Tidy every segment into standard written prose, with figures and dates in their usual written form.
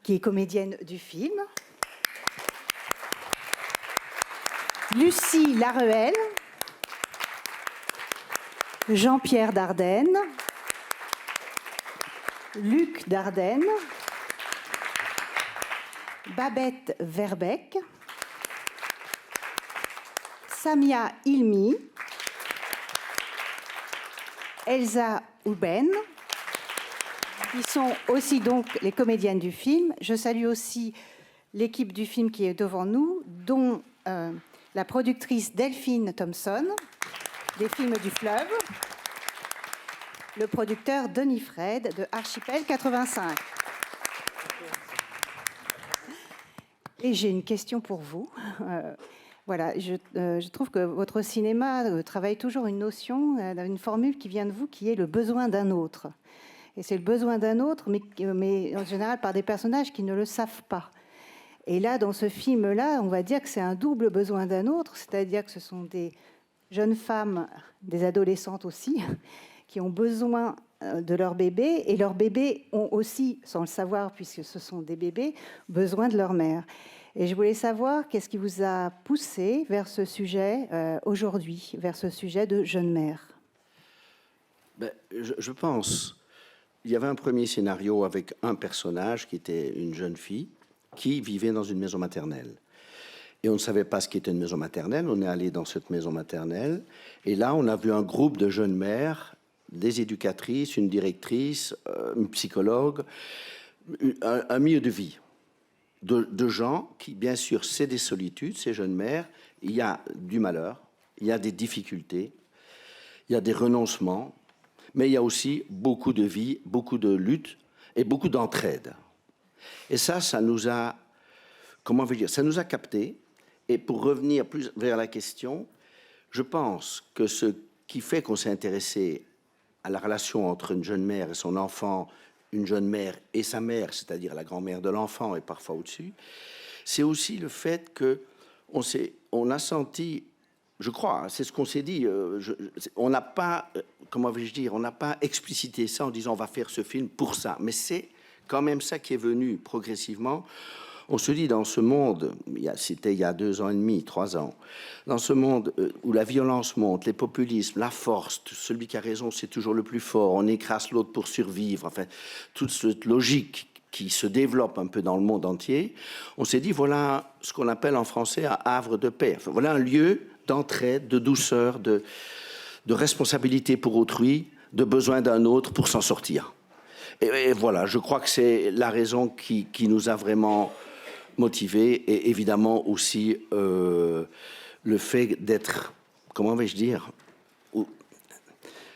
qui est comédienne du film. Lucie Laruelle, Jean-Pierre Dardenne, Luc Dardenne, Babette Verbeek, Samia Ilmi, Elsa Houben, qui sont aussi donc les comédiennes du film. Je salue aussi l'équipe du film qui est devant nous, dont la productrice Delphine Thompson, des films du fleuve, le producteur Denis Fred de Archipel 85. Et j'ai une question pour vous. Voilà, je trouve que votre cinéma travaille toujours une notion, une formule qui vient de vous, qui est le besoin d'un autre. Et c'est le besoin d'un autre, mais en général par des personnages qui ne le savent pas. Et là, dans ce film-là, on va dire que c'est un double besoin d'un autre, c'est-à-dire que ce sont des jeunes femmes, des adolescentes aussi, qui ont besoin de leur bébé, et leurs bébés ont aussi, sans le savoir, puisque ce sont des bébés, besoin de leur mère. Et je voulais savoir qu'est-ce qui vous a poussé vers ce sujet aujourd'hui, vers ce sujet de jeune mère. Je pense, il y avait un premier scénario avec un personnage qui était une jeune fille qui vivait dans une maison maternelle. Et on ne savait pas ce qu'était une maison maternelle. On est allé dans cette maison maternelle. Et là, on a vu un groupe de jeunes mères, des éducatrices, une directrice, une psychologue, un milieu de vie. De gens qui, bien sûr, c'est des solitudes, ces jeunes mères. Il y a du malheur, il y a des difficultés, il y a des renoncements, mais il y a aussi beaucoup de vie, beaucoup de lutte et beaucoup d'entraide. Et ça nous a, comment veux-je dire, ça nous a captés. Et pour revenir plus vers la question, je pense que ce qui fait qu'on s'est intéressé à la relation entre une jeune mère et son enfant, une jeune mère et sa mère, c'est-à-dire la grand-mère de l'enfant et parfois au-dessus, c'est aussi le fait qu'on a senti, je crois, c'est ce qu'on s'est dit, on n'a pas, comment vais-je dire, on n'a pas explicité ça en disant on va faire ce film pour ça, mais c'est quand même ça qui est venu progressivement. On se dit dans ce monde, c'était il y a 2 ans et demi, 3 ans, dans ce monde où la violence monte, les populismes, la force, celui qui a raison c'est toujours le plus fort, on écrase l'autre pour survivre, enfin toute cette logique qui se développe un peu dans le monde entier, on s'est dit voilà ce qu'on appelle en français un havre de paix, enfin, voilà un lieu d'entraide, de douceur, de responsabilité pour autrui, de besoin d'un autre pour s'en sortir. Et voilà, je crois que c'est la raison qui nous a vraiment motivé, et évidemment aussi le fait d'être, comment vais-je dire,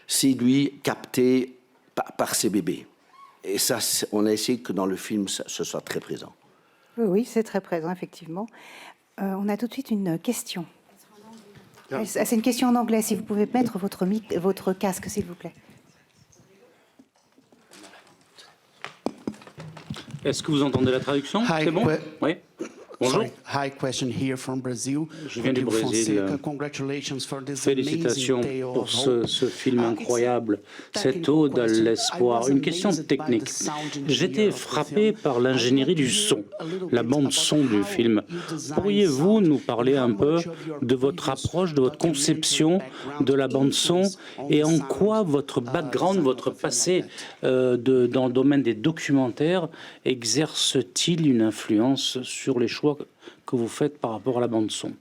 séduit, capté par ces bébés. Et ça, on a essayé que dans le film, ce soit très présent. Oui, c'est très présent, effectivement. On a tout de suite une question. C'est une question en anglais. Si vous pouvez mettre votre casque, s'il vous plaît. Est-ce que vous entendez la traduction? C'est bon? Oui. Bonjour. Hi, question here from Brazil. Je viens du Brésil. Félicitations pour ce film incroyable, cette ode à l'espoir. Une question technique. J'étais frappé par l'ingénierie du son, la bande-son du film. Pourriez-vous nous parler un peu de votre approche, de votre conception de la bande-son et en quoi votre background, votre passé dans le domaine des documentaires exerce-t-il une influence sur les choix que vous faites par rapport à la bande-son?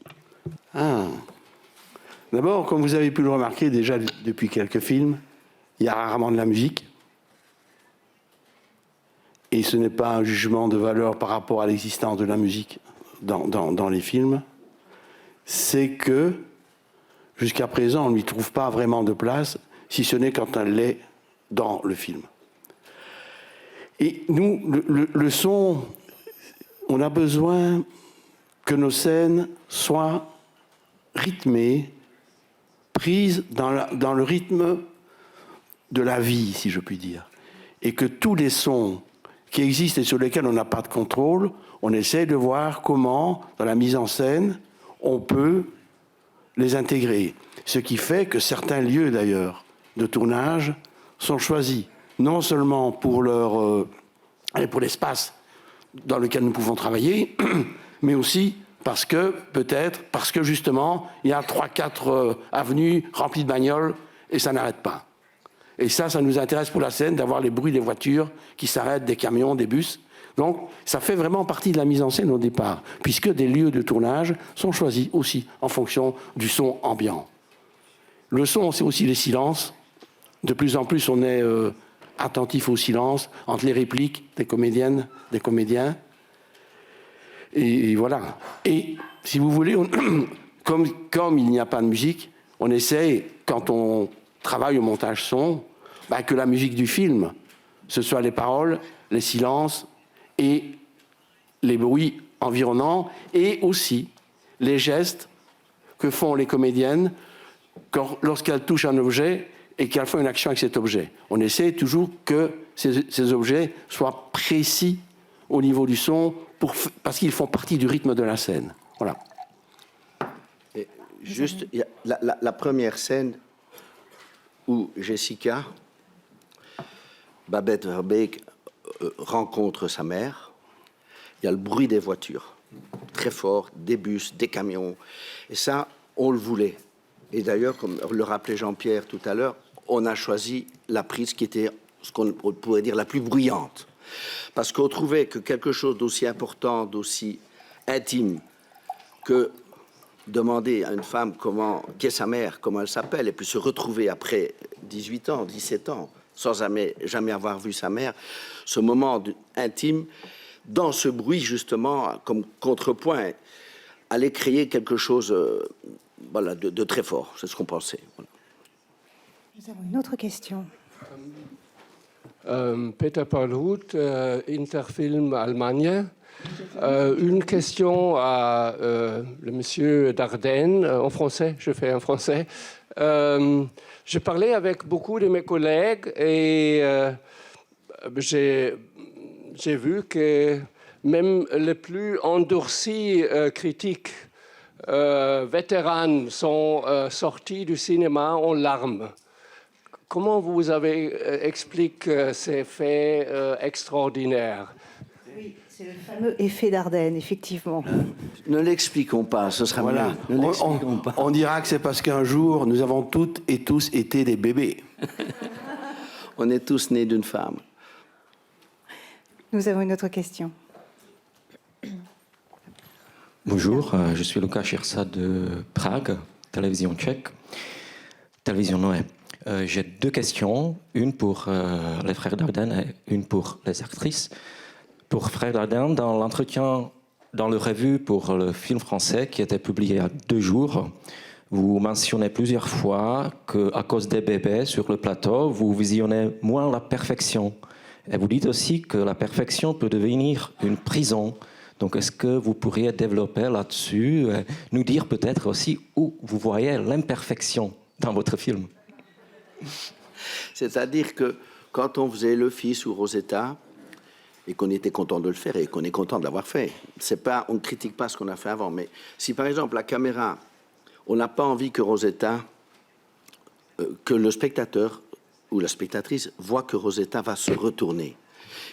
D'abord, comme vous avez pu le remarquer déjà depuis quelques films, il y a rarement de la musique. Et ce n'est pas un jugement de valeur par rapport à l'existence de la musique dans les films. C'est que, jusqu'à présent, on ne lui trouve pas vraiment de place, si ce n'est quand elle l'est dans le film. Et nous, le son, on a besoin que nos scènes soient rythmées, prises dans le rythme de la vie, si je puis dire. Et que tous les sons qui existent et sur lesquels on n'a pas de contrôle, on essaie de voir comment, dans la mise en scène, on peut les intégrer. Ce qui fait que certains lieux, d'ailleurs, de tournage sont choisis, non seulement pour l'espace dans lequel nous pouvons travailler, mais aussi parce que justement, il y a 3-4 avenues remplies de bagnoles et ça n'arrête pas. Et ça nous intéresse pour la scène d'avoir les bruits des voitures qui s'arrêtent, des camions, des bus. Donc, ça fait vraiment partie de la mise en scène au départ, puisque des lieux de tournage sont choisis aussi en fonction du son ambiant. Le son, c'est aussi les silences. De plus en plus, on est attentif au silence entre les répliques des comédiennes, des comédiens. Et voilà. Et si vous voulez, comme il n'y a pas de musique, on essaie, quand on travaille au montage son, que la musique du film, ce soit les paroles, les silences et les bruits environnants, et aussi les gestes que font les comédiennes lorsqu'elles touchent un objet et qu'elles font une action avec cet objet. On essaie toujours que ces objets soient précis au niveau du son, parce qu'ils font partie du rythme de la scène. Voilà. Et juste, la première scène où Jessica, Babette Verbeek, rencontre sa mère, il y a le bruit des voitures, très fort, des bus, des camions. Et ça, on le voulait. Et d'ailleurs, comme le rappelait Jean-Pierre tout à l'heure, on a choisi la prise qui était, ce qu'on pourrait dire, la plus bruyante. Parce qu'on trouvait que quelque chose d'aussi important, d'aussi intime, que demander à une femme qu'est sa mère, comment elle s'appelle, et puis se retrouver après 18 ans, 17 ans, sans jamais avoir vu sa mère, ce moment intime, dans ce bruit, justement, comme contrepoint, allait créer quelque chose de très fort. C'est ce qu'on pensait. Voilà. Nous avons une autre question. Peter Paul Huth, Interfilm Allemagne. Une question à le monsieur Dardenne, en français, je fais en français. J'ai parlé avec beaucoup de mes collègues et j'ai vu que même les plus endurcis critiques vétérans sont sortis du cinéma en larmes. Comment vous expliqué ces faits extraordinaires? Oui, c'est le fameux effet Dardenne, effectivement. Ne l'expliquons pas, ce sera Voilà. mieux. Ne l'expliquons pas. On dira que c'est parce qu'un jour, nous avons toutes et tous été des bébés. On est tous nés d'une femme. Nous avons une autre question. Bonjour, je suis Lukáš Širsa de Prague, télévision tchèque, télévision Noé. J'ai deux questions, une pour les frères Dardenne et une pour les actrices. Pour frères Dardenne, dans l'entretien, dans le revue pour le film français qui a été publié il y a 2 jours, vous mentionnez plusieurs fois qu'à cause des bébés sur le plateau, vous visionnez moins la perfection. Et vous dites aussi que la perfection peut devenir une prison. Donc, est-ce que vous pourriez développer là-dessus, nous dire peut-être aussi où vous voyez l'imperfection dans votre film? C'est-à-dire que quand on faisait Le Fils ou Rosetta, et qu'on était content de le faire et qu'on est content de l'avoir fait, on ne critique pas ce qu'on a fait avant, mais si par exemple la caméra, on n'a pas envie que Rosetta, que le spectateur ou la spectatrice voit que Rosetta va se retourner.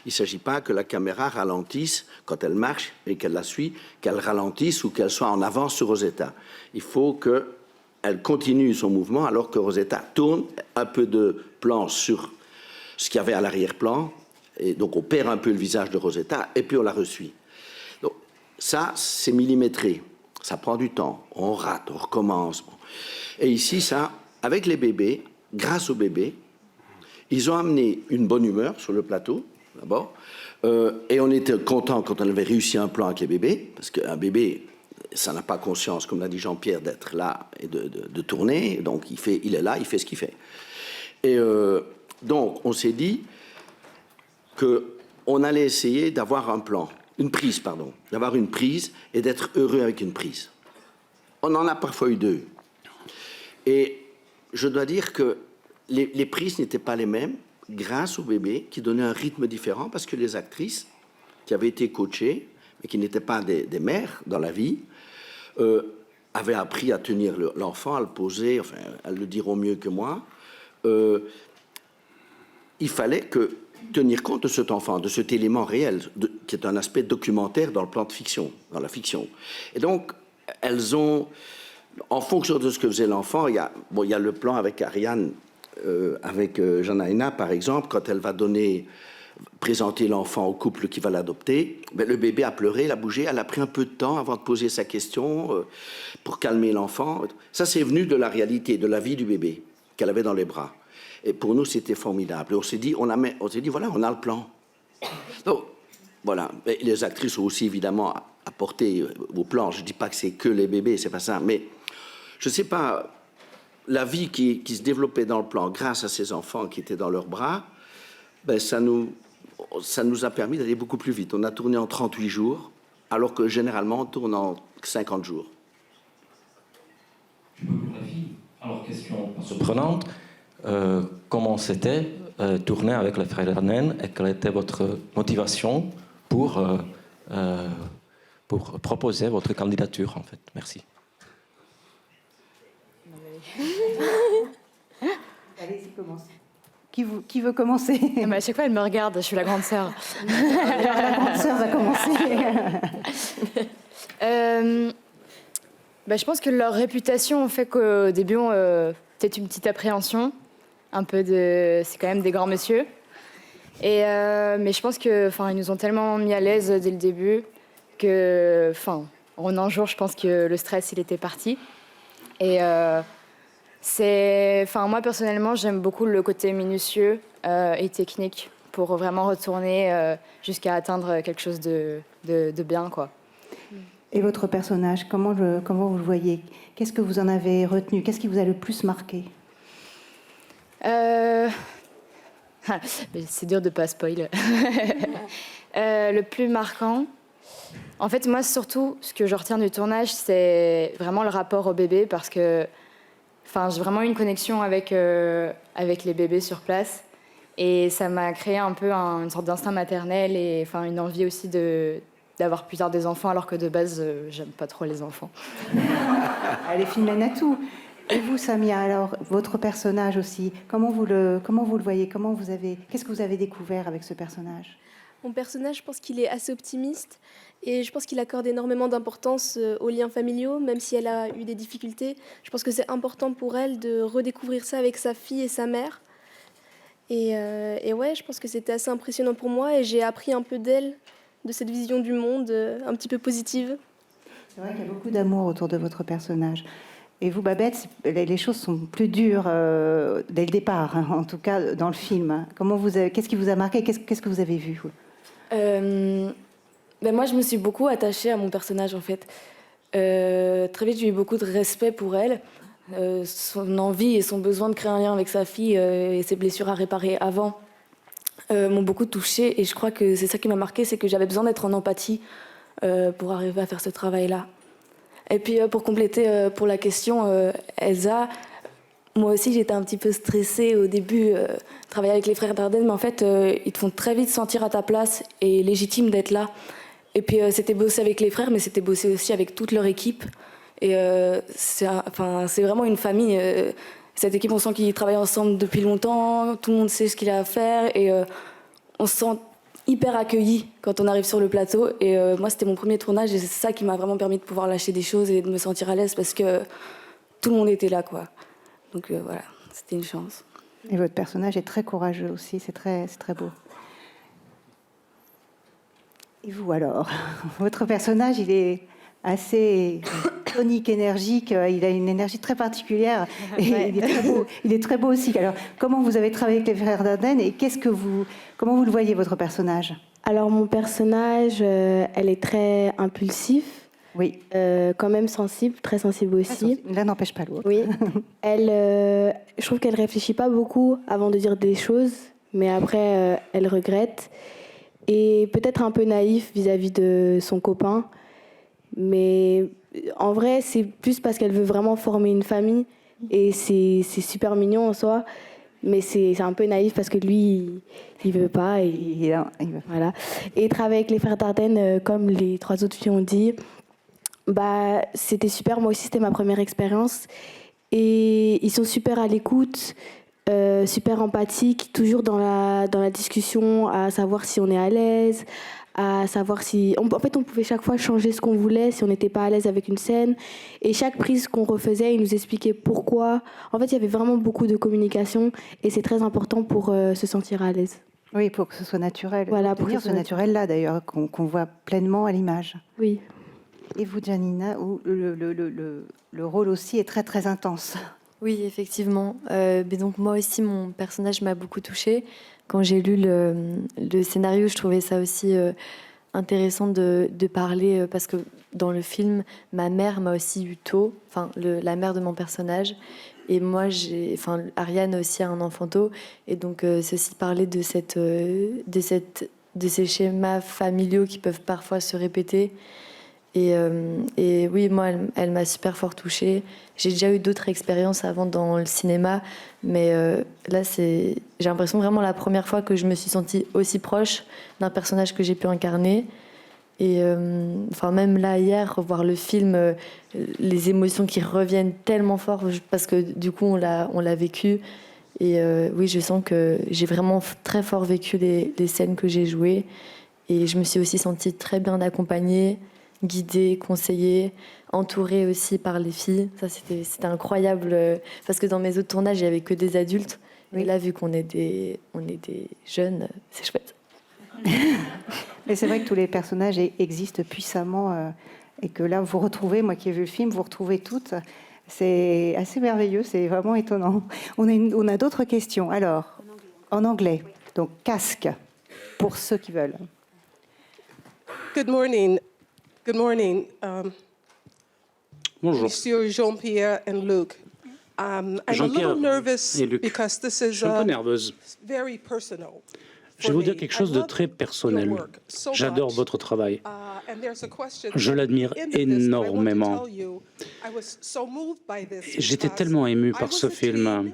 Il ne s'agit pas que la caméra ralentisse quand elle marche et qu'elle la suit, qu'elle ralentisse ou qu'elle soit en avance sur Rosetta. Il faut qu'elle continue son mouvement alors que Rosetta tourne, un peu de plan sur ce qu'il y avait à l'arrière-plan, et donc on perd un peu le visage de Rosetta et puis on la resuit. Donc ça, c'est millimétré, ça prend du temps, on rate, on recommence. Et ici, ça, avec les bébés, grâce aux bébés, ils ont amené une bonne humeur sur le plateau, d'abord, et on était content quand on avait réussi un plan avec les bébés, parce qu'un bébé, ça n'a pas conscience, comme l'a dit Jean-Pierre, d'être là et de tourner, donc il est là, il fait ce qu'il fait. Et donc, on s'est dit qu'on allait essayer d'avoir d'avoir une prise et d'être heureux avec une prise. On en a parfois eu 2. Et je dois dire que les prises n'étaient pas les mêmes grâce aux bébés qui donnaient un rythme différent parce que les actrices qui avaient été coachées mais qui n'étaient pas des mères dans la vie avaient appris à tenir l'enfant, à le poser, enfin, à le dire au mieux que moi. Il fallait que tenir compte de cet enfant, de cet élément réel, qui est un aspect documentaire dans le plan de fiction, dans la fiction. Et donc, elles ont, en fonction de ce que faisait l'enfant, il y a le plan avec Ariane, avec Janaïna, par exemple, quand elle va présenter l'enfant au couple qui va l'adopter, le bébé a pleuré, il a bougé, elle a pris un peu de temps avant de poser sa question pour calmer l'enfant. Ça, c'est venu de la réalité, de la vie du bébé qu'elle avait dans les bras. Et pour nous, c'était formidable. Et on s'est dit, voilà, on a le plan. Donc, voilà. Et les actrices ont aussi, évidemment, apporté au plan. Je ne dis pas que c'est que les bébés, c'est pas ça. Mais, je ne sais pas, la vie qui se développait dans le plan grâce à ces enfants qui étaient dans leurs bras, ça nous a permis d'aller beaucoup plus vite. On a tourné en 38 jours, alors que généralement, on tourne en 50 jours. Alors, question surprenante. Comment c'était tourner avec les frères Dardenne et quelle était votre motivation pour proposer votre candidature, en fait? Merci. Allez-y, commence. Qui veut commencer? À chaque fois, elle me regarde, je suis la grande sœur. La grande sœur va commencer. Je pense que leur réputation fait qu'au début, peut-être une petite appréhension. C'est quand même des grands messieurs. Mais je pense qu'ils nous ont tellement mis à l'aise dès le début que, en un jour, je pense que le stress, il était parti. Et moi, personnellement, j'aime beaucoup le côté minutieux et technique pour vraiment retourner jusqu'à atteindre quelque chose de bien, quoi. Et votre personnage, comment vous le voyez? Qu'est-ce que vous en avez retenu? Qu'est-ce qui vous a le plus marqué? C'est dur de pas spoil. Le plus marquant, en fait, moi surtout, ce que je retiens du tournage, c'est vraiment le rapport au bébé, parce que, j'ai vraiment eu une connexion avec les bébés sur place, et ça m'a créé un peu une sorte d'instinct maternel et une envie aussi d'avoir plusieurs des enfants, alors que de base, j'aime pas trop les enfants. Les films mènent à tout. Et vous, Samia, alors, votre personnage aussi, comment vous le voyez? Qu'est-ce que vous avez découvert avec ce personnage? Mon personnage, je pense qu'il est assez optimiste et je pense qu'il accorde énormément d'importance aux liens familiaux, même si elle a eu des difficultés. Je pense que c'est important pour elle de redécouvrir ça avec sa fille et sa mère. Et ouais, je pense que c'était assez impressionnant pour moi et j'ai appris un peu d'elle, de cette vision du monde un petit peu positive. C'est vrai qu'il y a beaucoup d'amour autour de votre personnage. Et vous, Babette, les choses sont plus dures dès le départ, hein, en tout cas dans le film. Qu'est-ce qui vous a marqué? Qu'est-ce que vous avez vu? Moi, je me suis beaucoup attachée à mon personnage, en fait. Très vite, j'ai eu beaucoup de respect pour elle. Son envie et son besoin de créer un lien avec sa fille et ses blessures à réparer avant m'ont beaucoup touchée. Et je crois que c'est ça qui m'a marquée, c'est que j'avais besoin d'être en empathie pour arriver à faire ce travail-là. Et puis, pour compléter pour la question, Elsa, moi aussi, j'étais un petit peu stressée au début, travailler avec les frères Dardenne, mais en fait, ils te font très vite sentir à ta place et légitime d'être là. Et puis, c'était bosser avec les frères, mais c'était bosser aussi avec toute leur équipe. Et c'est vraiment une famille. Cette équipe, on sent qu'ils travaillent ensemble depuis longtemps, tout le monde sait ce qu'il a à faire, et on se sent hyper accueilli quand on arrive sur le plateau. Et moi, c'était mon premier tournage, et c'est ça qui m'a vraiment permis de pouvoir lâcher des choses et de me sentir à l'aise, parce que tout le monde était là, quoi. Donc voilà, c'était une chance. Et votre personnage est très courageux aussi, c'est très beau. Et vous alors? Votre personnage, il est assez tonique, énergique, il a une énergie très particulière, et ouais. Il est très beau aussi. Alors, comment vous avez travaillé avec les frères Dardenne, et comment vous le voyez, votre personnage? Alors, mon personnage, elle est très impulsive. Oui. Quand même sensible, très sensible aussi. L'un n'empêche pas l'autre. Oui. Je trouve qu'elle réfléchit pas beaucoup avant de dire des choses, mais après, elle regrette. Et peut-être un peu naïf vis-à-vis de son copain. Mais en vrai, c'est plus parce qu'elle veut vraiment former une famille. Et c'est super mignon en soi. Mais c'est un peu naïf parce que lui, il veut pas. Et, voilà. Et travailler avec les frères Dardenne, comme les 3 autres filles ont dit, c'était super. Moi aussi, c'était ma première expérience. Et ils sont super à l'écoute. super empathique, toujours dans la discussion, à savoir si on est à l'aise, à savoir si... En fait, on pouvait chaque fois changer ce qu'on voulait si on n'était pas à l'aise avec une scène. Et chaque prise qu'on refaisait, il nous expliquait pourquoi. En fait, il y avait vraiment beaucoup de communication et c'est très important pour se sentir à l'aise. Oui, pour que ce soit naturel. Voilà, pour ce naturel-là, d'ailleurs, qu'on voit pleinement à l'image. Oui. Et vous, Janina, où le rôle aussi est très, très intense. Oui, effectivement. Mais donc moi aussi, mon personnage m'a beaucoup touchée. Quand j'ai lu le scénario, je trouvais ça aussi intéressant de parler, parce que dans le film, ma mère m'a aussi eu tôt, enfin la mère de mon personnage. Et moi, Ariane aussi a un enfant tôt. Et donc, c'est aussi parler de ces schémas familiaux qui peuvent parfois se répéter. Et oui, moi, elle m'a super fort touchée. J'ai déjà eu d'autres expériences avant dans le cinéma, mais là, j'ai l'impression vraiment la première fois que je me suis sentie aussi proche d'un personnage que j'ai pu incarner. Et même là, hier, revoir le film, les émotions qui reviennent tellement fort, parce que du coup, on l'a vécu. Et oui, je sens que j'ai vraiment très fort vécu les scènes que j'ai jouées. Et je me suis aussi sentie très bien accompagnée, guidée, conseillée, entourée aussi par les filles. Ça, c'était incroyable, parce que dans mes autres tournages, il n'y avait que des adultes. Oui. Et là, vu qu'on est des jeunes, c'est chouette. Mais c'est vrai que tous les personnages existent puissamment et que là, vous retrouvez, moi qui ai vu le film, vous retrouvez toutes. C'est assez merveilleux, c'est vraiment étonnant. On a d'autres questions. Alors, en anglais. Donc, casque, pour ceux qui veulent. Good morning. Good morning. Bonjour. Monsieur Jean-Pierre and Luc. I'm a little nervous because this is very personal. Je vais vous dire quelque chose de très personnel. J'adore votre travail. Je l'admire énormément. J'étais tellement ému par ce film.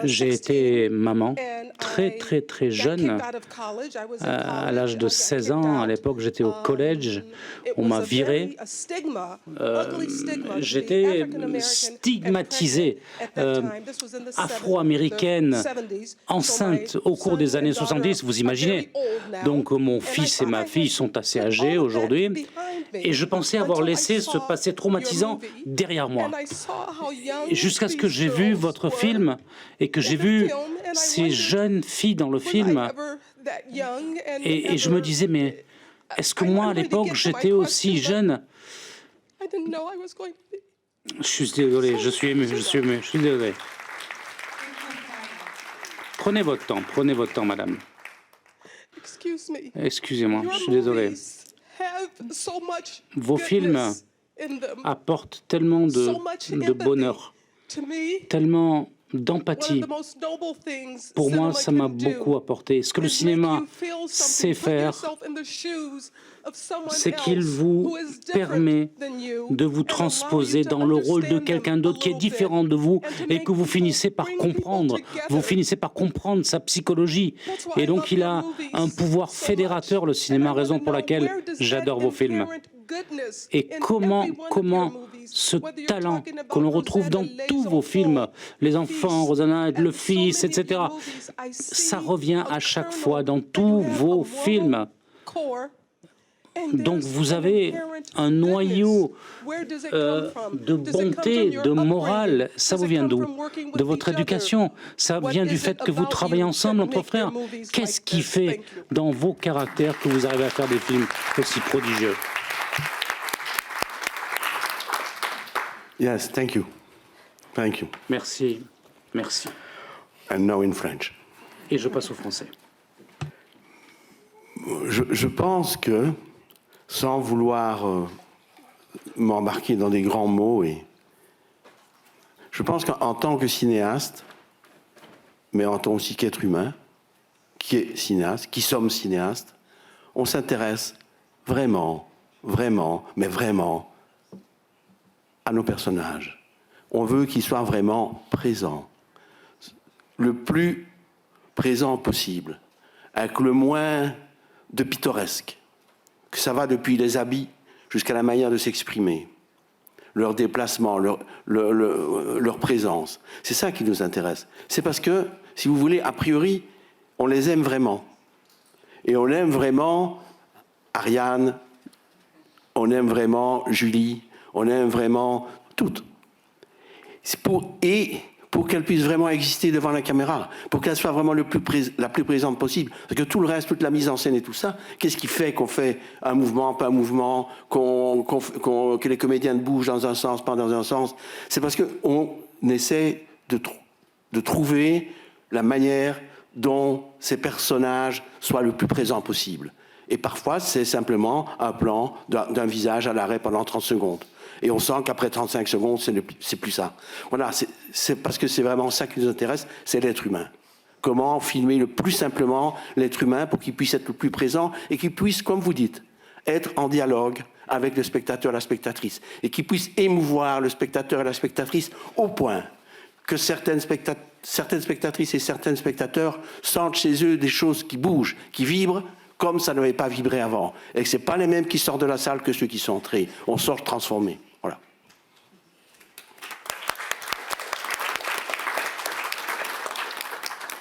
J'ai été maman très, très, très jeune. À l'âge de 16 ans, à l'époque, j'étais au collège. On m'a viré. J'étais stigmatisée, afro-américaine, enceinte au cours des années 70, vous imaginez. Donc mon fils et ma fille sont assez âgés aujourd'hui. Et je pensais avoir laissé ce passé traumatisant derrière moi. Jusqu'à ce que j'ai vu votre film et que j'ai vu ces jeunes filles dans le film. Et je me disais, mais est-ce que moi, à l'époque, j'étais aussi jeune? Je suis désolé, je suis ému, je suis désolé. Prenez votre temps, madame. Excusez-moi, je suis désolé. Vos films apportent tellement de bonheur, tellement d'empathie. Pour moi, ça m'a beaucoup apporté. Ce que le cinéma sait faire, c'est qu'il vous permet de vous transposer dans le rôle de quelqu'un d'autre qui est différent de vous et que vous finissez par comprendre. Vous finissez par comprendre sa psychologie. Et donc, il a un pouvoir fédérateur, le cinéma, raison pour laquelle j'adore vos films. Et comment ce talent que l'on retrouve dans tous vos films, les enfants, Rosanna, le fils, etc., ça revient à chaque fois dans tous vos films. Donc vous avez un noyau de bonté, de morale. Ça vous vient d'où? De votre éducation. Ça vient du fait que vous travaillez ensemble entre frères. Qu'est-ce qui fait dans vos caractères que vous arrivez à faire des films aussi prodigieux? Yes, thank you. Thank you. Merci. Merci. And now in French. Et je passe au français. Je pense que, sans vouloir m'embarquer dans des grands mots, je pense qu'en tant que cinéaste, mais en tant aussi qu'être humain, qui est cinéaste, qui sommes cinéastes, on s'intéresse vraiment, mais vraiment, à nos personnages. On veut qu'ils soient vraiment présents, le plus présent possible, avec le moins de pittoresque, que ça va depuis les habits jusqu'à la manière de s'exprimer. leur déplacement, leur présence. C'est ça qui nous intéresse. C'est parce que, si vous voulez, a priori, on les aime vraiment. Et on aime vraiment Ariane, on aime vraiment Julie, on aime vraiment toutes. Et pour qu'elles puissent vraiment exister devant la caméra, pour qu'elles soient vraiment la plus présente possible. Parce que tout le reste, toute la mise en scène et tout ça, qu'est-ce qui fait qu'on fait un mouvement, pas un mouvement, que les comédiens bougent dans un sens, pas dans un sens? C'est parce qu'on essaie de trouver la manière dont ces personnages soient le plus présents possible. Et parfois, c'est simplement un plan d'un visage à l'arrêt pendant 30 secondes. Et on sent qu'après 35 secondes, c'est plus ça. Voilà, c'est parce que c'est vraiment ça qui nous intéresse, c'est l'être humain. Comment filmer le plus simplement l'être humain pour qu'il puisse être le plus présent et qu'il puisse, comme vous dites, être en dialogue avec le spectateur et la spectatrice. Et qu'il puisse émouvoir le spectateur et la spectatrice au point que certaines spectatrices et certains spectateurs sentent chez eux des choses qui bougent, qui vibrent, comme ça n'avait pas vibré avant. Et que ce n'est pas les mêmes qui sortent de la salle que ceux qui sont entrés. On sort transformés. Voilà.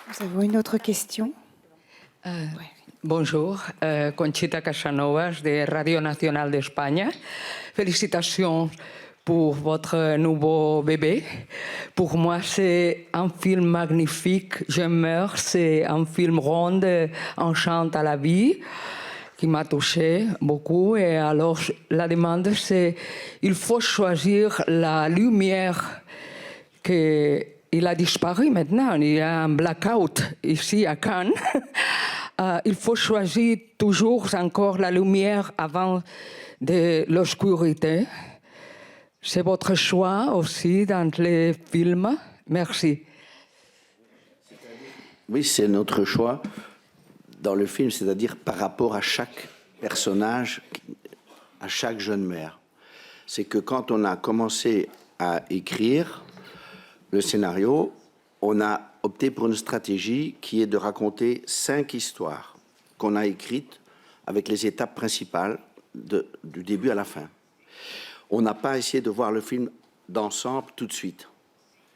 Nous avons une autre question. Bonjour, Conchita Casanovas de Radio Nacional d'Espagne. Félicitations pour votre nouveau bébé. Pour moi, c'est un film magnifique. Je meurs, c'est un film rond, un chant à la vie, qui m'a touché beaucoup. Et alors, la demande, c'est il faut choisir la lumière il a disparu maintenant. Il y a un blackout ici à Cannes. Il faut choisir toujours encore la lumière avant de l'obscurité. C'est votre choix aussi dans les films. Merci. Oui, c'est notre choix dans le film, c'est-à-dire par rapport à chaque personnage, à chaque jeune mère. C'est que quand on a commencé à écrire le scénario, on a opté pour une stratégie qui est de raconter 5 histoires qu'on a écrites avec les étapes principales du début à la fin. On n'a pas essayé de voir le film d'ensemble tout de suite,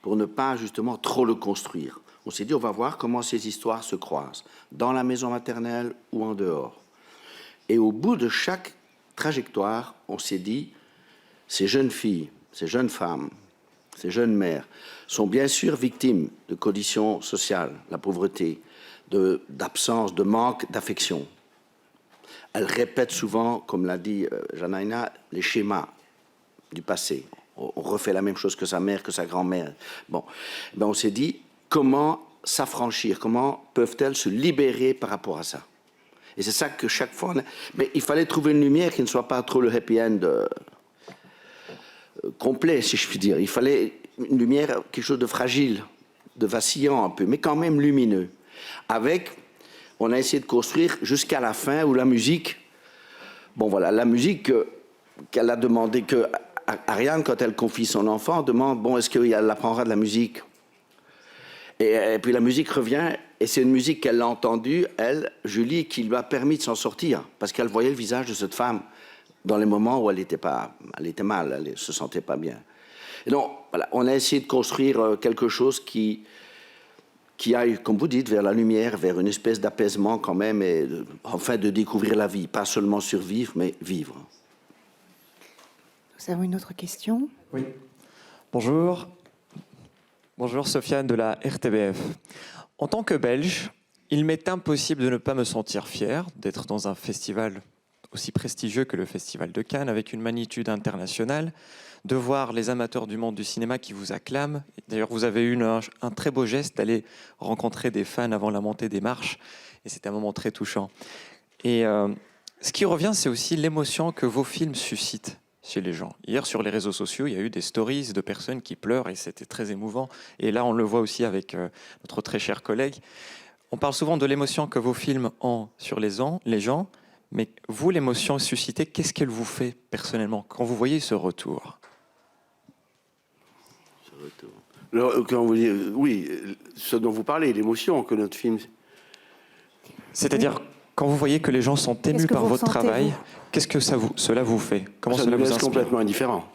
pour ne pas justement trop le construire. On s'est dit, on va voir comment ces histoires se croisent, dans la maison maternelle ou en dehors. Et au bout de chaque trajectoire, on s'est dit, ces jeunes filles, ces jeunes femmes, ces jeunes mères sont bien sûr victimes de conditions sociales, la pauvreté, d'absence, de manque d'affection. Elles répètent souvent, comme l'a dit Janaïna, les schémas du passé. On refait la même chose que sa mère, que sa grand-mère. Bon, ben on s'est dit, comment s'affranchir, comment peuvent-elles se libérer par rapport à ça? Et c'est ça que chaque fois... Mais il fallait trouver une lumière qui ne soit pas trop le happy end complet, si je puis dire. Il fallait une lumière, quelque chose de fragile, de vacillant un peu, mais quand même lumineux. On a essayé de construire jusqu'à la fin où la musique... Bon voilà, la musique qu'elle a demandé, que Ariane, quand elle confie son enfant, demande, bon, est-ce qu'elle apprendra de la musique? Et puis la musique revient, et c'est une musique qu'elle a entendue, elle, Julie, qui lui a permis de s'en sortir, parce qu'elle voyait le visage de cette femme dans les moments où elle était mal, elle ne se sentait pas bien. Et donc, voilà, on a essayé de construire quelque chose qui aille, comme vous dites, vers la lumière, vers une espèce d'apaisement quand même, et enfin de découvrir la vie, pas seulement survivre, mais vivre. Nous avons une autre question. Oui. Bonjour. Bonjour, Sofiane de la RTBF. En tant que Belge, il m'est impossible de ne pas me sentir fier d'être dans un festival aussi prestigieux que le Festival de Cannes, avec une magnitude internationale, de voir les amateurs du monde du cinéma qui vous acclament. D'ailleurs, vous avez eu un très beau geste d'aller rencontrer des fans avant la montée des marches, et c'était un moment très touchant. Et ce qui revient, c'est aussi l'émotion que vos films suscitent chez les gens. Hier, sur les réseaux sociaux, il y a eu des stories de personnes qui pleurent, et c'était très émouvant. Et là, on le voit aussi avec notre très cher collègue. On parle souvent de l'émotion que vos films ont sur les gens, mais vous, l'émotion suscitée, qu'est-ce qu'elle vous fait personnellement quand vous voyez ce retour? Oui, ce dont vous parlez, l'émotion que notre film... C'est-à-dire, quand vous voyez que les gens sont émus par votre travail, qu'est-ce que cela vous fait? Comment ça cela nous vous laisse inspire? complètement indifférent.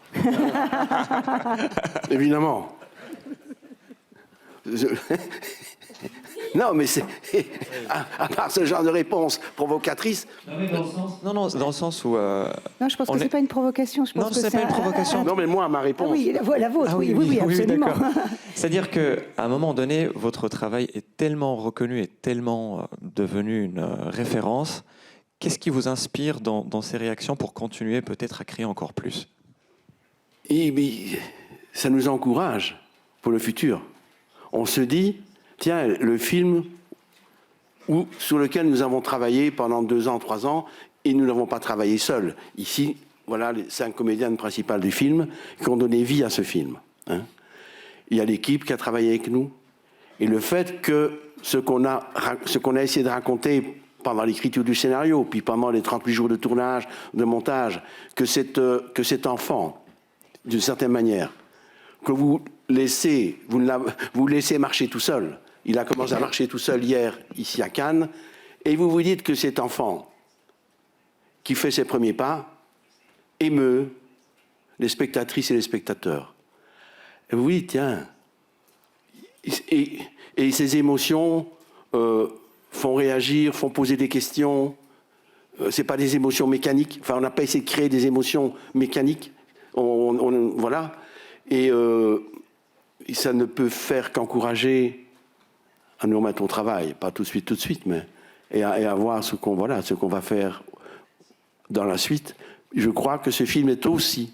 Évidemment. Non, mais c'est à part ce genre de réponse provocatrice. Non, dans le sens où. Non, je pense que c'est pas une provocation. Je pense que c'est pas une provocation. Non, mais moi, ma réponse. Ah oui, la vôtre, oui, absolument. C'est-à-dire qu'à un moment donné, votre travail est tellement reconnu et tellement devenu une référence. Qu'est-ce qui vous inspire dans ces réactions pour continuer peut-être à créer encore plus? Ça nous encourage pour le futur. On se dit, tiens, le film sur lequel nous avons travaillé pendant 2 ans, 3 ans, et nous n'avons pas travaillé seuls. Ici, voilà les 5 comédiennes principales du film qui ont donné vie à ce film. Hein. Il y a l'équipe qui a travaillé avec nous. Et le fait que ce qu'on a essayé de raconter pendant l'écriture du scénario, puis pendant les 38 jours de tournage, de montage, que cet enfant, d'une certaine manière, que vous laissez marcher tout seul. Il a commencé à marcher tout seul hier, ici à Cannes, et vous vous dites que cet enfant qui fait ses premiers pas émeut les spectatrices et les spectateurs. Et vous vous dites, tiens, et ces émotions font réagir, font poser des questions. C'est pas des émotions mécaniques. Enfin, on n'a pas essayé de créer des émotions mécaniques. Voilà. Et ça ne peut faire qu'encourager à nous remettre au travail, pas tout de suite, mais et à voir ce qu'on va faire dans la suite. Je crois que ce film est aussi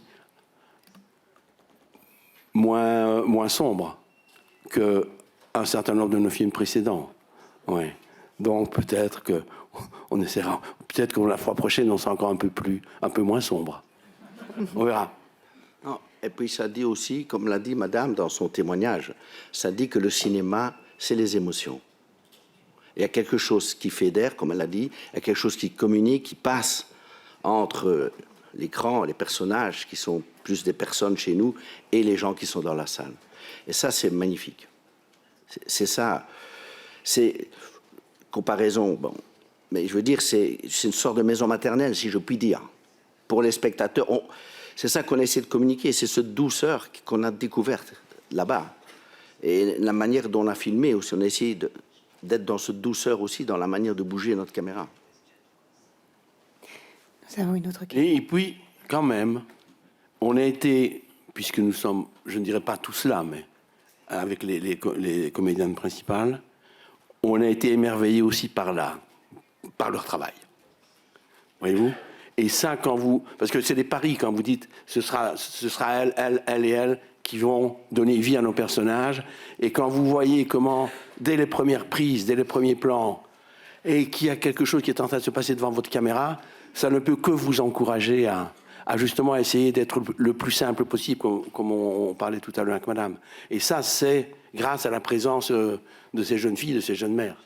moins sombre qu'un certain nombre de nos films précédents. Ouais. Donc peut-être que la fois prochaine on sera encore un peu moins sombre. On verra. Non. Et puis ça dit aussi, comme l'a dit Madame dans son témoignage, ça dit que le cinéma, c'est les émotions. Il y a quelque chose qui fédère, comme elle l'a dit, il y a quelque chose qui communique, qui passe entre l'écran, les personnages qui sont plus des personnes chez nous et les gens qui sont dans la salle. Et ça, c'est magnifique. C'est ça. C'est comparaison, bon. Mais je veux dire, c'est une sorte de maison maternelle, si je puis dire. Pour les spectateurs, c'est ça qu'on essaie de communiquer, c'est cette douceur qu'on a découverte là-bas. Et la manière dont on a filmé, aussi, on a essayé d'être dans cette douceur aussi, dans la manière de bouger notre caméra. Nous avons une autre question. Et puis, quand même, on a été, puisque nous sommes, je ne dirais pas tous là, mais avec les comédiennes principales, on a été émerveillés aussi par leur travail. Voyez-vous? Et ça, parce que c'est des paris, quand vous dites, ce sera elle et elle qui vont donner vie à nos personnages, et quand vous voyez comment, dès les premières prises, dès les premiers plans, et qu'il y a quelque chose qui est en train de se passer devant votre caméra, ça ne peut que vous encourager à justement essayer d'être le plus simple possible, comme on parlait tout à l'heure avec Madame. Et ça, c'est grâce à la présence de ces jeunes filles, de ces jeunes mères,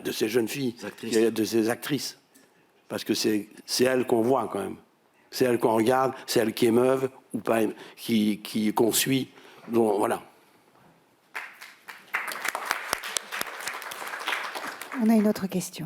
de ces jeunes filles, de ces actrices. Parce que c'est elles qu'on voit quand même. C'est elles qu'on regarde, c'est elles qui émeuvent, ou pas, qu'on suit. Donc, voilà. On a une autre question.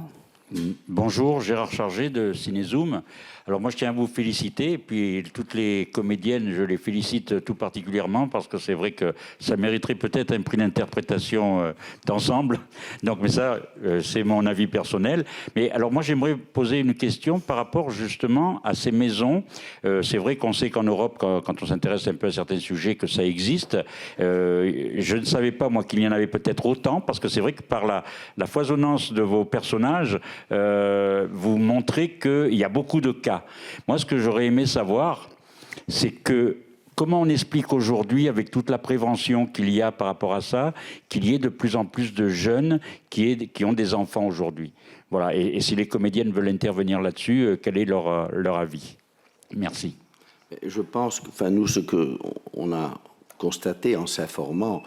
Bonjour, Gérard Chargé de Cinézoom. Alors moi je tiens à vous féliciter, et puis toutes les comédiennes, je les félicite tout particulièrement parce que c'est vrai que ça mériterait peut-être un prix d'interprétation d'ensemble. Donc, mais ça, c'est mon avis personnel. Mais alors moi j'aimerais poser une question par rapport justement à ces maisons. C'est vrai qu'on sait qu'en Europe, quand on s'intéresse un peu à certains sujets, que ça existe. Je ne savais pas moi qu'il y en avait peut-être autant, parce que c'est vrai que par la foisonnance de vos personnages, vous montrez qu'il y a beaucoup de cas. Moi, ce que j'aurais aimé savoir, c'est que comment on explique aujourd'hui, avec toute la prévention qu'il y a par rapport à ça, qu'il y ait de plus en plus de jeunes qui ont des enfants aujourd'hui. Voilà. Et si les comédiennes veulent intervenir là-dessus, quel est leur avis? Merci. Je pense que, nous, ce qu'on a constaté en s'informant,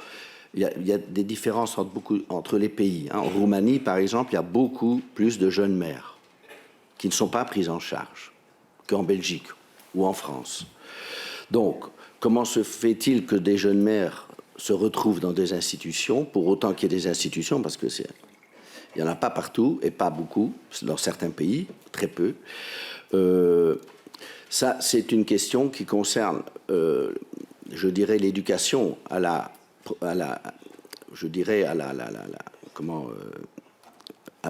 il y a des différences entre les pays. En Roumanie, par exemple, il y a beaucoup plus de jeunes mères qui ne sont pas prises en charge qu'en Belgique ou en France. Donc, comment se fait-il que des jeunes mères se retrouvent dans des institutions, pour autant qu'il y ait des institutions, parce que il n'y en a pas partout et pas beaucoup, dans certains pays, très peu. Ça, c'est une question qui concerne, je dirais, l'éducation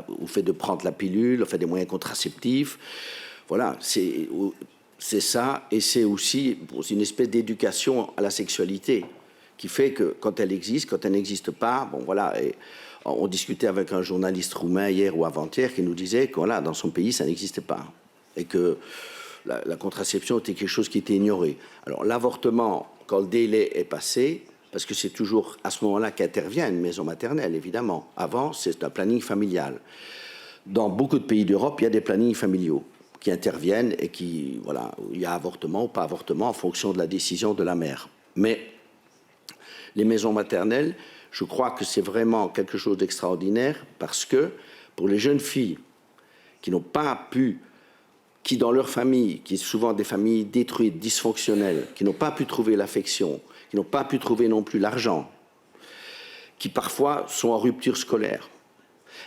au fait de prendre la pilule, au fait des moyens contraceptifs. Voilà, c'est ça, et c'est aussi une espèce d'éducation à la sexualité qui fait que quand elle existe, quand elle n'existe pas, bon voilà. Et on discutait avec un journaliste roumain hier ou avant-hier qui nous disait que voilà, dans son pays, ça n'existait pas et que la contraception était quelque chose qui était ignoré. Alors l'avortement, quand le délai est passé, parce que c'est toujours à ce moment-là qu'intervient une maison maternelle, évidemment. Avant, c'est un planning familial. Dans beaucoup de pays d'Europe, il y a des plannings familiaux qui interviennent et qui, voilà, il y a avortement ou pas avortement en fonction de la décision de la mère. Mais les maisons maternelles, je crois que c'est vraiment quelque chose d'extraordinaire parce que pour les jeunes filles qui n'ont pas pu, qui dans leur famille, qui sont souvent des familles détruites, dysfonctionnelles, qui n'ont pas pu trouver l'affection, qui n'ont pas pu trouver non plus l'argent, qui parfois sont en rupture scolaire.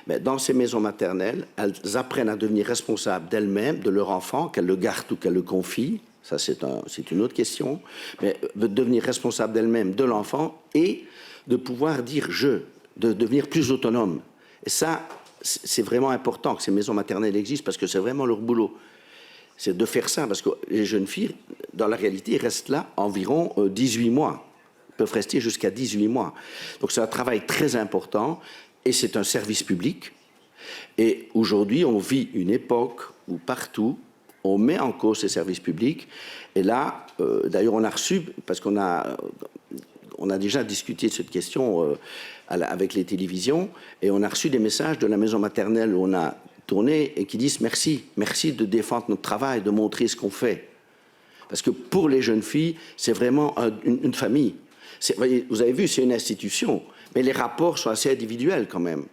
Mais dans ces maisons maternelles, elles apprennent à devenir responsables d'elles-mêmes, de leur enfant, qu'elles le gardent ou qu'elles le confient. Ça, c'est une autre question. Mais de devenir responsable d'elles-mêmes, de l'enfant, et de pouvoir dire « je », de devenir plus autonome. Et ça, c'est vraiment important que ces maisons maternelles existent parce que c'est vraiment leur boulot. C'est de faire ça, parce que les jeunes filles, dans la réalité, restent là environ 18 mois. Elles peuvent rester jusqu'à 18 mois. Donc c'est un travail très important, et c'est un service public. Et aujourd'hui, on vit une époque où partout, on met en cause ces services publics. Et là, d'ailleurs, on a reçu, parce qu'on a déjà discuté de cette question avec les télévisions, et on a reçu des messages de la maison maternelle où on a tourné et qui disent merci de défendre notre travail, de montrer ce qu'on fait. Parce que pour les jeunes filles, c'est vraiment une famille. Vous avez vu, c'est une institution, mais les rapports sont assez individuels quand même.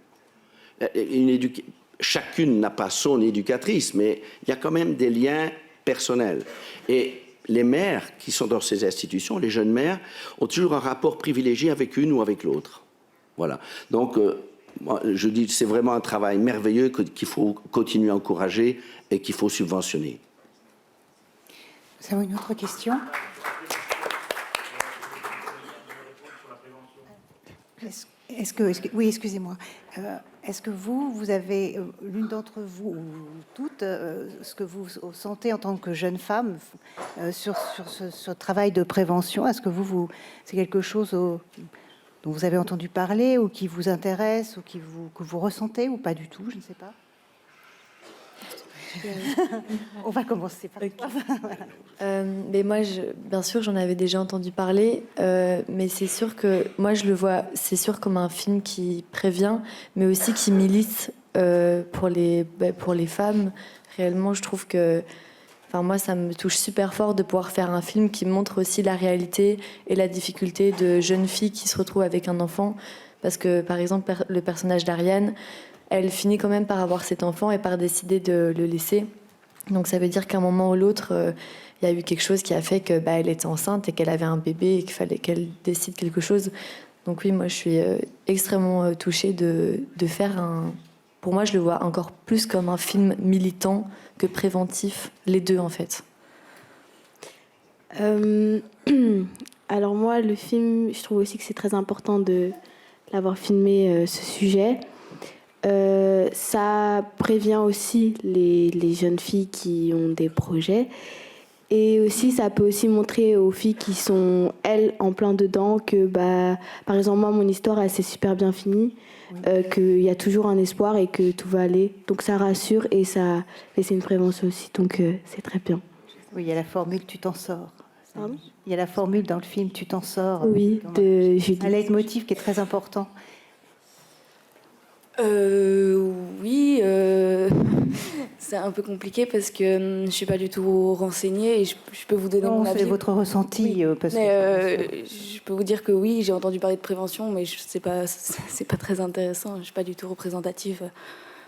Chacune n'a pas son éducatrice, mais il y a quand même des liens personnels. Et les mères qui sont dans ces institutions, les jeunes mères, ont toujours un rapport privilégié avec une ou avec l'autre. Voilà. Donc, moi, je dis, c'est vraiment un travail merveilleux qu'il faut continuer à encourager et qu'il faut subventionner. Nous avons une autre question. Oui, excusez-moi. Est-ce que vous avez, l'une d'entre vous, ou toutes, ce que vous sentez en tant que jeune femme sur ce travail de prévention? Est-ce que c'est quelque chose dont vous avez entendu parler, ou qui vous intéresse, ou que vous ressentez, ou pas du tout? Je ne sais pas. On va commencer par mais moi, bien sûr, j'en avais déjà entendu parler, mais c'est sûr que moi, je le vois, c'est sûr, comme un film qui prévient, mais aussi qui milite pour les femmes. Réellement, je trouve que, enfin, moi, ça me touche super fort de pouvoir faire un film qui montre aussi la réalité et la difficulté de jeunes filles qui se retrouvent avec un enfant. Parce que, par exemple, le personnage d'Ariane, elle finit quand même par avoir cet enfant et par décider de le laisser. Donc ça veut dire qu'à un moment ou l'autre, il y a eu quelque chose qui a fait que elle était enceinte et qu'elle avait un bébé et qu'il fallait qu'elle décide quelque chose. Donc oui, moi je suis extrêmement touchée de faire un... Pour moi, je le vois encore plus comme un film militant que préventif, les deux en fait. Alors moi, le film, je trouve aussi que c'est très important de l'avoir filmé, ce sujet. Ça prévient aussi les jeunes filles qui ont des projets, et aussi ça peut aussi montrer aux filles qui sont elles en plein dedans que par exemple moi, mon histoire elle s'est super bien finie, qu'il y a toujours un espoir et que tout va aller, donc ça rassure et c'est une prévention aussi, donc c'est très bien. Oui, il y a la formule tu t'en sors. Il y a la formule dans le film tu t'en sors. Oui, de Judith. Un leitmotiv qui est très important. Oui, c'est un peu compliqué parce que je suis pas du tout renseignée et je peux vous donner mon avis. C'est votre ressenti. Oui. Je peux vous dire que oui, j'ai entendu parler de prévention, mais c'est pas très intéressant. Je suis pas du tout représentative.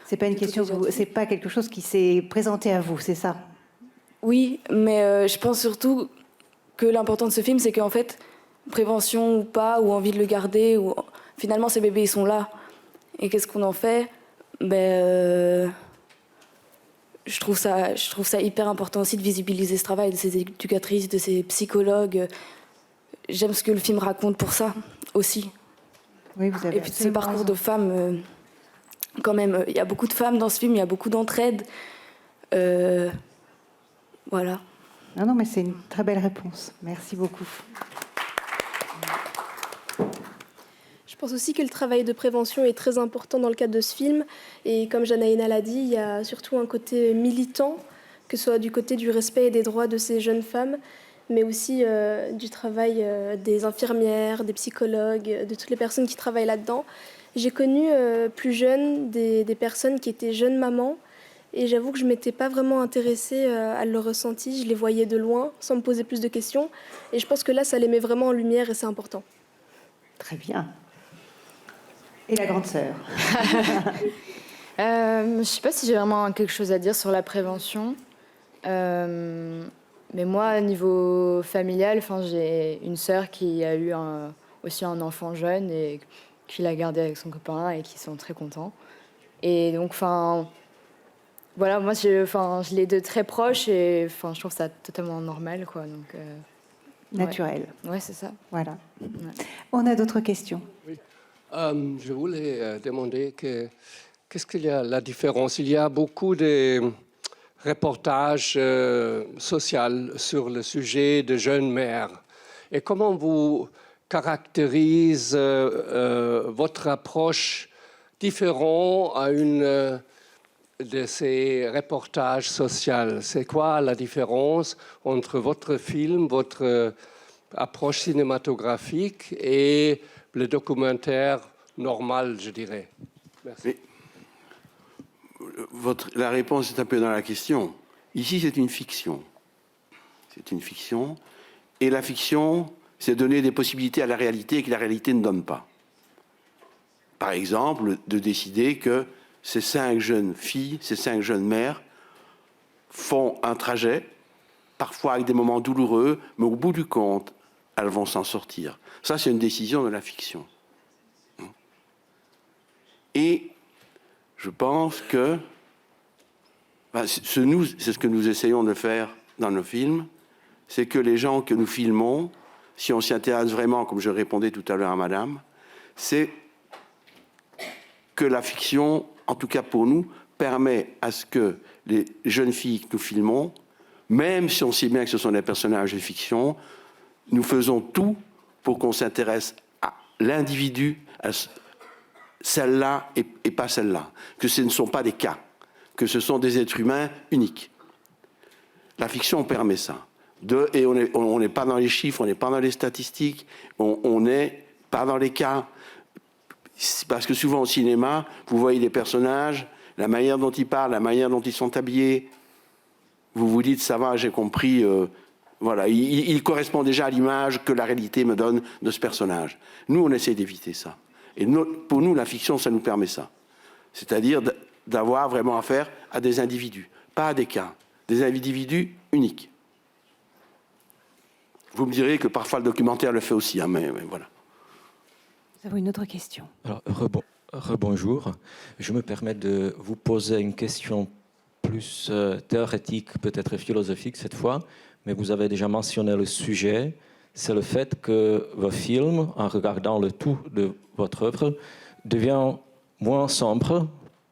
C'est pas une question. C'est pas quelque chose qui s'est présenté à vous, c'est ça? Oui, mais je pense surtout que l'important de ce film, c'est qu'en fait, prévention ou pas, ou envie de le garder, ou finalement ces bébés ils sont là. Et qu'est-ce qu'on en fait? Je je trouve ça hyper important aussi de visibiliser ce travail de ces éducatrices, de ces psychologues. J'aime ce que le film raconte pour ça aussi. Oui, vous avez et puis ce parcours de femmes, quand même, il y a beaucoup de femmes dans ce film, il y a beaucoup d'entraide. Voilà. Non, mais c'est une très belle réponse. Merci beaucoup. Je pense aussi que le travail de prévention est très important dans le cadre de ce film. Et comme Janaïna l'a dit, il y a surtout un côté militant, que ce soit du côté du respect et des droits de ces jeunes femmes, mais aussi du travail des infirmières, des psychologues, de toutes les personnes qui travaillent là-dedans. J'ai connu plus jeune des personnes qui étaient jeunes mamans, et j'avoue que je ne m'étais pas vraiment intéressée à leur ressenti. Je les voyais de loin, sans me poser plus de questions. Et je pense que là, ça les met vraiment en lumière et c'est important. Très bien. Et la grande sœur? Je ne sais pas si j'ai vraiment quelque chose à dire sur la prévention. Mais moi, au niveau familial, j'ai une sœur qui a eu aussi un enfant jeune et qui l'a gardé avec son copain et qui sont très contents. Et donc, voilà, moi, je l'ai de très proche et je trouve ça totalement normal, quoi. Donc, naturel. Ouais, c'est ça. Voilà. Ouais. On a d'autres questions? Oui. Je voulais demander qu'est-ce qu'il y a la différence. Il y a beaucoup de reportages sociaux sur le sujet de jeunes mères. Et comment vous caractérisez votre approche différente à une de ces reportages sociaux? C'est quoi la différence entre votre film, votre approche cinématographique et le documentaire normal, je dirais? Merci. La réponse est un peu dans la question. Ici, c'est une fiction. C'est une fiction. Et la fiction, c'est donner des possibilités à la réalité que la réalité ne donne pas. Par exemple, de décider que ces 5 jeunes filles, ces 5 jeunes mères font un trajet, parfois avec des moments douloureux, mais au bout du compte, elles vont s'en sortir. Ça, c'est une décision de la fiction. Et je pense que c'est ce que nous essayons de faire dans nos films, c'est que les gens que nous filmons, si on s'y intéresse vraiment, comme je répondais tout à l'heure à madame, c'est que la fiction, en tout cas pour nous, permet à ce que les jeunes filles que nous filmons, même si on sait bien que ce sont des personnages de fiction, nous faisons tout pour qu'on s'intéresse à l'individu, à celle-là et pas celle-là. Que ce ne sont pas des cas, que ce sont des êtres humains uniques. La fiction permet ça. Et on n'est pas dans les chiffres, on n'est pas dans les statistiques, on n'est pas dans les cas. Parce que souvent au cinéma, vous voyez des personnages, la manière dont ils parlent, la manière dont ils sont habillés, vous vous dites, ça va, j'ai compris, voilà, il correspond déjà à l'image que la réalité me donne de ce personnage. Nous, on essaie d'éviter ça. Et pour nous, la fiction, ça nous permet ça. C'est-à-dire d'avoir vraiment affaire à des individus, pas à des cas, des individus uniques. Vous me direz que parfois le documentaire le fait aussi, hein, mais voilà. Nous avons une autre question. Alors, rebonjour. Je me permets de vous poser une question plus théorétique, peut-être philosophique cette fois, mais vous avez déjà mentionné le sujet. C'est le fait que vos films, en regardant le tout de votre œuvre, devient moins sombre,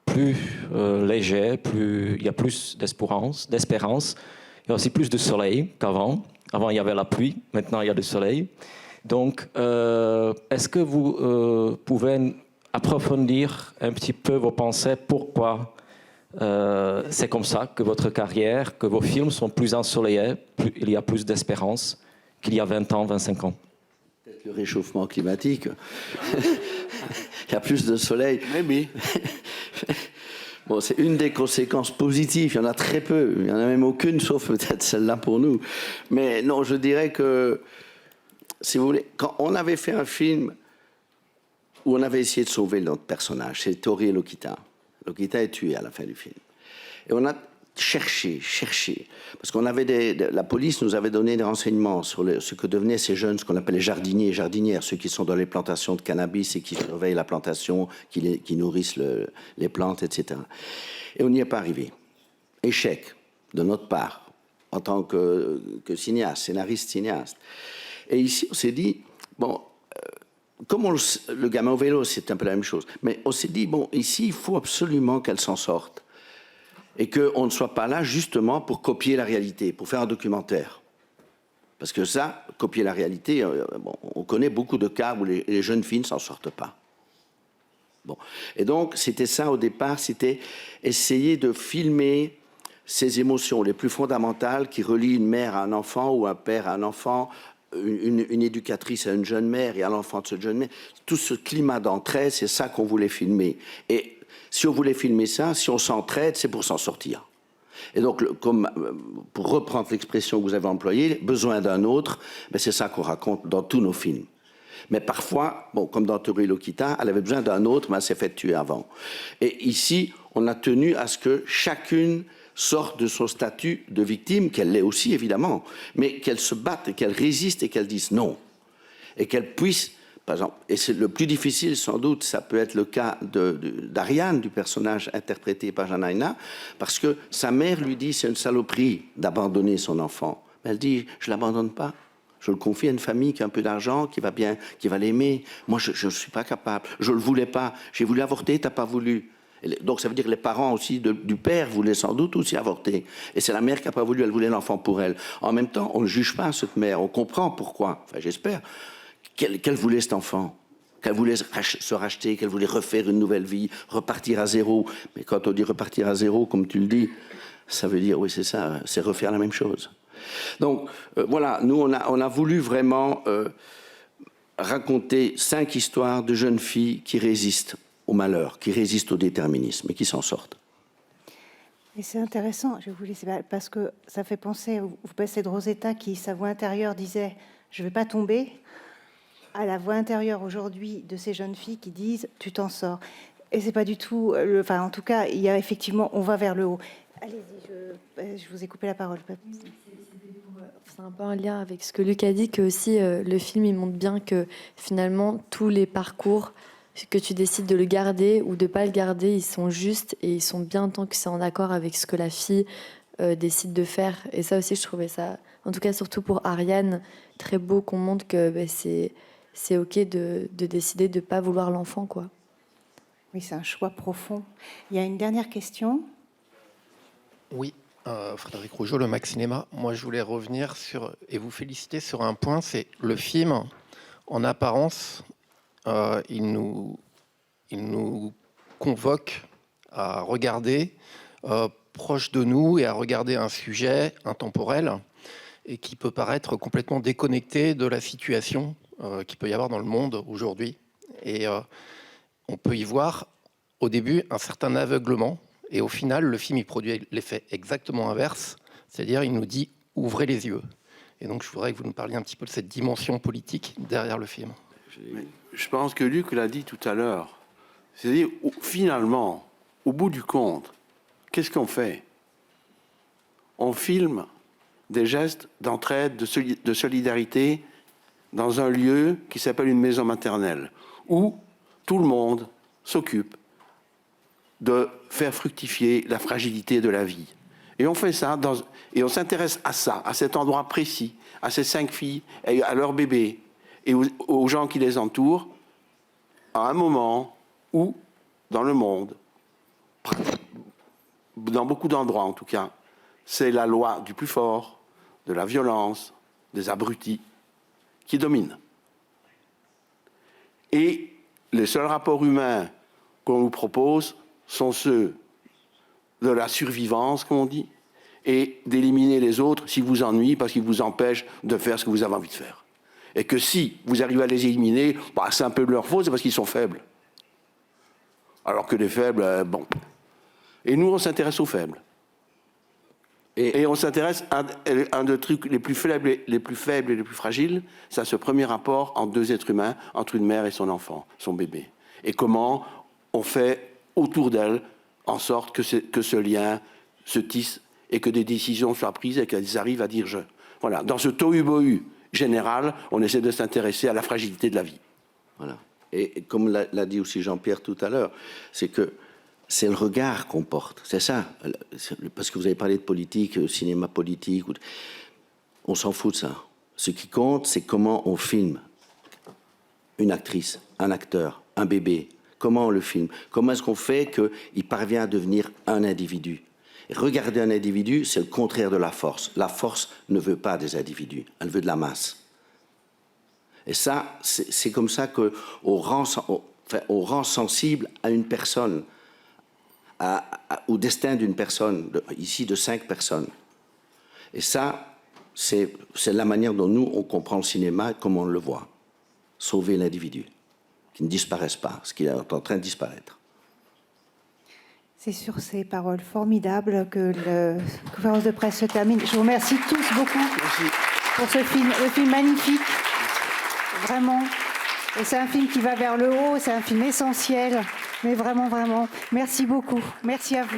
plus léger, il y a plus d'espérance, il y a aussi plus de soleil qu'avant. Avant, il y avait la pluie, maintenant, il y a du soleil. Donc, est-ce que vous pouvez approfondir un petit peu vos pensées? Pourquoi c'est comme ça que votre carrière, que vos films sont plus ensoleillés, il y a plus d'espérance qu'il y a 20 ans, 25 ans? Peut-être le réchauffement climatique. Il y a plus de soleil. Oui. Bon, c'est une des conséquences positives. Il y en a très peu. Il n'y en a même aucune, sauf peut-être celle-là pour nous. Mais non, je dirais que, si vous voulez, quand on avait fait un film où on avait essayé de sauver notre personnage, c'est Tori et Lokita. Lokita est tué à la fin du film. Et on a cherché, parce qu'on avait la police nous avait donné des renseignements sur ce que devenaient ces jeunes, ce qu'on appelle les jardiniers et jardinières, ceux qui sont dans les plantations de cannabis et qui surveillent la plantation, qui nourrissent les plantes, etc. Et on n'y est pas arrivé. échec de notre part, en tant que cinéaste, scénariste. Et ici, on s'est dit, bon, comme le gamin au vélo, c'est un peu la même chose, mais on s'est dit, bon, ici, il faut absolument qu'elle s'en sorte. Et qu'on ne soit pas là, justement, pour copier la réalité, pour faire un documentaire. Parce que ça, copier la réalité, bon, on connaît beaucoup de cas où les jeunes filles ne s'en sortent pas. Bon. Et donc, c'était ça au départ, c'était essayer de filmer ces émotions les plus fondamentales qui relient une mère à un enfant ou un père à un enfant, une éducatrice à une jeune mère et à l'enfant de cette jeune mère. Tout ce climat d'entraide, c'est ça qu'on voulait filmer. Et si on voulait filmer ça, si on s'entraide, c'est pour s'en sortir. Et donc, comme, pour reprendre l'expression que vous avez employée, besoin d'un autre, ben c'est ça qu'on raconte dans tous nos films. Mais parfois, bon, comme dans Toru Lokita, elle avait besoin d'un autre, mais elle s'est fait tuer avant. Et ici, on a tenu à ce que chacune sorte de son statut de victime, qu'elle l'est aussi évidemment, mais qu'elle se batte, qu'elle résiste et qu'elle dise non. Et qu'elle puisse, par exemple, et c'est le plus difficile sans doute, ça peut être le cas d'Ariane, du personnage interprété par Janaïna, parce que sa mère lui dit c'est une saloperie d'abandonner son enfant. Mais elle dit je ne l'abandonne pas. Je le confie à une famille qui a un peu d'argent, qui va l'aimer. Moi, je ne suis pas capable. Je ne le voulais pas. J'ai voulu avorter, tu n'as pas voulu. Donc, ça veut dire que les parents aussi du père voulaient sans doute aussi avorter. Et c'est la mère qui n'a pas voulu, elle voulait l'enfant pour elle. En même temps, on ne juge pas cette mère, on comprend pourquoi, enfin j'espère, qu'elle voulait cet enfant, qu'elle voulait se racheter, qu'elle voulait refaire une nouvelle vie, repartir à zéro. Mais quand on dit repartir à zéro, comme tu le dis, ça veut dire, oui c'est ça, c'est refaire la même chose. Donc voilà, nous on a voulu vraiment raconter 5 histoires de jeunes filles qui résistent au malheur, qui résistent au déterminisme et qui s'en sortent. Et c'est intéressant, je vous laisse, parce que ça fait penser, vous passez de Rosetta qui, sa voix intérieure disait « je ne vais pas tomber », à la voix intérieure aujourd'hui de ces jeunes filles qui disent « tu t'en sors ». Et c'est pas du tout, enfin en tout cas, il y a effectivement, on va vers le haut. Allez-y, je vous ai coupé la parole. C'est un peu un lien avec ce que Luc a dit, que aussi le film il montre bien que finalement tous les parcours, que tu décides de le garder ou de ne pas le garder, ils sont justes et ils sont bien tant que c'est en accord avec ce que la fille décide de faire. Et ça aussi, je trouvais ça, en tout cas surtout pour Ariane, très beau qu'on montre que c'est OK de décider de ne pas vouloir l'enfant, quoi. Oui, c'est un choix profond. Il y a une dernière question. Oui, Frédéric Rougeau, le Max Cinéma. Moi, je voulais revenir sur, et vous féliciter sur un point, c'est le film, en apparence, il nous convoque à regarder proche de nous et à regarder un sujet intemporel et qui peut paraître complètement déconnecté de la situation qu'il peut y avoir dans le monde aujourd'hui. Et on peut y voir au début un certain aveuglement et au final le film il produit l'effet exactement inverse, c'est-à-dire il nous dit ouvrez les yeux. Et donc je voudrais que vous nous parliez un petit peu de cette dimension politique derrière le film. Je pense que Luc l'a dit tout à l'heure. C'est-à-dire, finalement, au bout du compte, qu'est-ce qu'on fait? On filme des gestes d'entraide, de solidarité dans un lieu qui s'appelle une maison maternelle, où tout le monde s'occupe de faire fructifier la fragilité de la vie. Et on fait ça, et on s'intéresse à ça, à cet endroit précis, à ces 5 filles, et à leurs bébés, et aux gens qui les entourent, à un moment où, dans le monde, dans beaucoup d'endroits en tout cas, c'est la loi du plus fort, de la violence, des abrutis, qui domine. Et les seuls rapports humains qu'on nous propose sont ceux de la survivance, comme on dit, et d'éliminer les autres s'ils vous ennuient parce qu'ils vous empêchent de faire ce que vous avez envie de faire. Et que si vous arrivez à les éliminer, bah, c'est un peu de leur faute, c'est parce qu'ils sont faibles. Alors que les faibles, bon. Et nous, on s'intéresse aux faibles. Et on s'intéresse à un des trucs les plus faibles et les plus fragiles, c'est ce premier rapport entre 2 êtres humains, entre une mère et son enfant, son bébé. Et comment on fait autour d'elle en sorte que ce lien se tisse et que des décisions soient prises et qu'elles arrivent à dire je. Voilà. Dans ce tohu-bohu général, on essaie de s'intéresser à la fragilité de la vie. Voilà. Et comme l'a dit aussi Jean-Pierre tout à l'heure, c'est que c'est le regard qu'on porte. C'est ça. Parce que vous avez parlé de politique, cinéma politique. On s'en fout de ça. Ce qui compte, c'est comment on filme une actrice, un acteur, un bébé. Comment on le filme? Comment est-ce qu'on fait qu'il parvient à devenir un individu? Et regarder un individu, c'est le contraire de la force. La force ne veut pas des individus, elle veut de la masse. Et ça, c'est comme ça qu'on rend sensible à une personne, au destin d'une personne, ici de 5 personnes. Et ça, c'est la manière dont nous, on comprend le cinéma, comme on le voit. Sauver l'individu, qui ne disparaisse pas, ce qui est en train de disparaître. C'est sur ces paroles formidables que la conférence de presse se termine. Je vous remercie tous beaucoup pour ce film, le film magnifique, vraiment. Et c'est un film qui va vers le haut, c'est un film essentiel, mais vraiment, vraiment. Merci beaucoup. Merci à vous.